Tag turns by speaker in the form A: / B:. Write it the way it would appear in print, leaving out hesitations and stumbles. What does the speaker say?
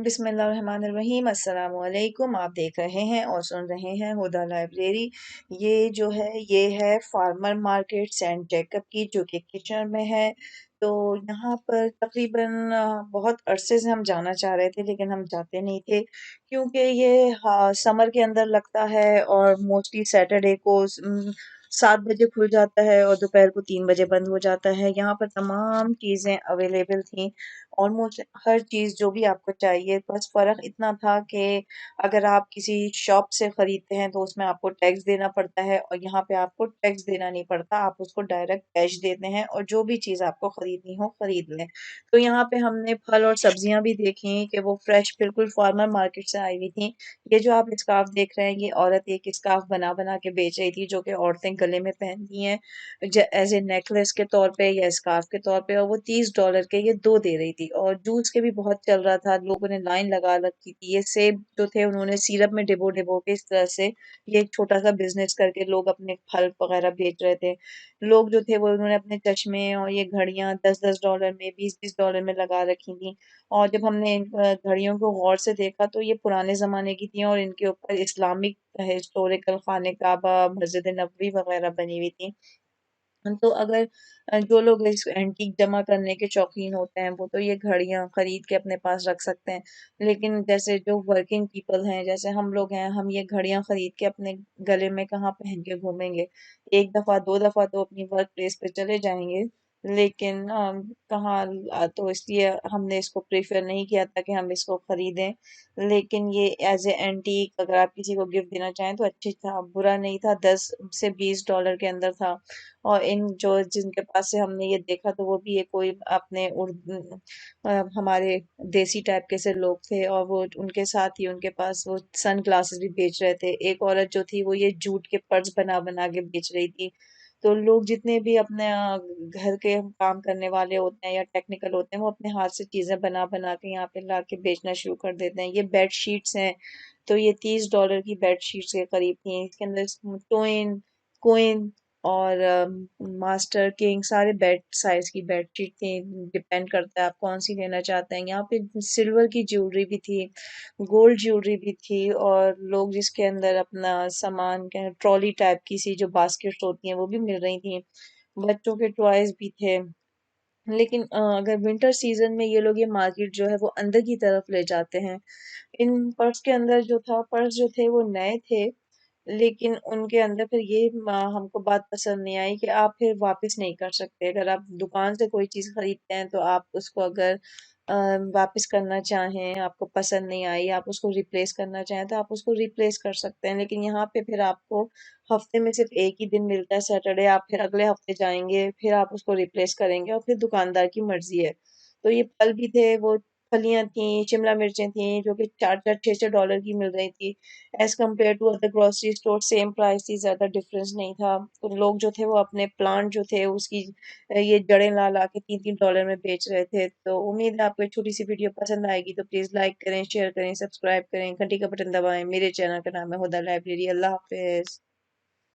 A: बिस्मिल्लाहिर्रहमानिर्रहीम अस्सलाम वालेकुम। आप देख रहे हैं और सुन रहे हैं हुदा लाइब्रेरी। ये जो है ये है फार्मर मार्केट सेंट जेकब की, जो कि किचन में है। तो यहाँ पर तकरीबन बहुत अरसे से हम जाना चाह रहे थे, लेकिन हम जाते नहीं थे क्योंकि ये समर के अंदर लगता है और मोस्टली सैटरडे को 7 बजे खुल जाता है और दोपहर को 3 बजे बंद हो जाता है। यहाँ पर तमाम चीज़ें अवेलेबल थी, ऑलमोस्ट हर चीज़ जो भी आपको चाहिए। बस फ़र्क इतना था कि अगर आप किसी शॉप से ख़रीदते हैं तो उसमें आपको टैक्स देना पड़ता है, और यहाँ पे आपको टैक्स देना नहीं पड़ता, आप उसको डायरेक्ट कैश देते हैं और जो भी चीज़ आपको ख़रीदनी हो ख़रीद लें। तो यहाँ पे हमने फल और सब्जियाँ भी देखी कि वो फ्रेश बिल्कुल फार्मर मार्केट से आई हुई थी। ये जो आप स्कार्फ देख रहे हैं, ये औरत एक स्कार्फ बना बना के बेच रही थी, जो कि औरतें गले में पहनती हैं एज ए नेकलेस के तौर पे या स्कार्फ के तौर पे, और वो $30 के ये दो दे रही थी। और जूस के भी बहुत चल रहा था, लोगों ने लाइन लगा रखी थी। ये सेब जो थे उन्होंने सिरप में डिबो डिबो के इस तरह से ये एक छोटा सा बिजनेस करके लोग अपने फल वगैरह बेच रहे थे। लोग जो थे वो उन्होंने अपने चश्मे और ये घड़ियां $10-10 में, $20-20 में लगा रखी थी। और जब हमने इन घड़ियों को गौर से देखा तो ये पुराने जमाने की थी और इनके ऊपर इस्लामिक हिस्टोरिकल खाने काबा, मस्जिद नबवी वगैरह बनी हुई थी। तो अगर जो लोग इस एंटीक जमा करने के शौकीन होते हैं वो तो ये घड़ियां खरीद के अपने पास रख सकते हैं। लेकिन जैसे जो वर्किंग पीपल हैं, जैसे हम लोग हैं, हम ये घड़ियां खरीद के अपने गले में कहाँ पहन के घूमेंगे? एक दफा दो दफा तो अपनी वर्क प्लेस पे चले जाएंगे, लेकिन कहाँ तो इसलिए हमने इसको प्रेफर नहीं किया था कि हम इसको खरीदें। लेकिन ये एज ए एंटीक अगर आप किसी को गिफ्ट देना चाहें तो अच्छी था, बुरा नहीं था। $10 से $20 के अंदर था। और इन जो जिनके पास से हमने ये देखा तो वो भी ये कोई अपने हमारे देसी टाइप के से लोग थे, और वो उनके साथ ही उनके पास वो सन ग्लासेस भी बेच रहे थे। एक औरत जो थी वो ये जूट के पर्स बना बना के बेच रही थी। तो लोग जितने भी अपने घर के काम करने वाले होते हैं या टेक्निकल होते हैं, वो अपने हाथ से चीजें बना बना के यहाँ पे ला के बेचना शुरू कर देते हैं। ये बेड शीट्स हैं, तो ये $30 की बेड शीट्स के करीब थी। इसके अंदर टोइन, क्वीन और मास्टर किंग सारे बेड साइज की बेडशीट थी। डिपेंड करता है आप कौन सी लेना चाहते हैं। यहाँ पे सिल्वर की ज्वेलरी भी थी, गोल्ड ज्वेलरी भी थी, और लोग जिसके अंदर अपना सामान के ट्रॉली टाइप की सी जो बास्केट्स होती हैं वो भी मिल रही थी। बच्चों के टॉयज भी थे। लेकिन अगर विंटर सीजन में ये लोग ये मार्केट जो है वो अंदर की तरफ ले जाते हैं। इन पर्स के अंदर जो था, पर्स जो थे वो नए थे, लेकिन उनके अंदर फिर ये हमको बात पसंद नहीं आई कि आप फिर वापस नहीं कर सकते। अगर आप दुकान से कोई चीज़ खरीदते हैं तो आप उसको अगर वापस करना चाहें, आपको पसंद नहीं आई, आप उसको रिप्लेस करना चाहें तो आप उसको रिप्लेस कर सकते हैं। लेकिन यहाँ पे फिर आपको हफ्ते में सिर्फ एक ही दिन मिलता है, सैटरडे। आप फिर अगले हफ्ते जाएंगे, फिर आप उसको रिप्लेस करेंगे, और फिर दुकानदार की मर्जी है। तो ये फल भी थे, वो फलियां थी, शिमला मिर्चें थी, जो कि 4-4 $6-6 की मिल रही थी। As compare to other grocery store same price थी, ज्यादा डिफरेंस नहीं था। तो लोग जो थे वो अपने प्लांट जो थे उसकी ये जड़ें ला ला के $3-3 में बेच रहे थे। तो उम्मीद है आपको एक छोटी सी वीडियो पसंद आएगी, तो प्लीज लाइक करें, शेयर करें, सब्सक्राइब करें, घंटी का बटन दबाएं। मेरे चैनल का नाम है हुदा लाइब्रेरी। अल्लाह हाफिज।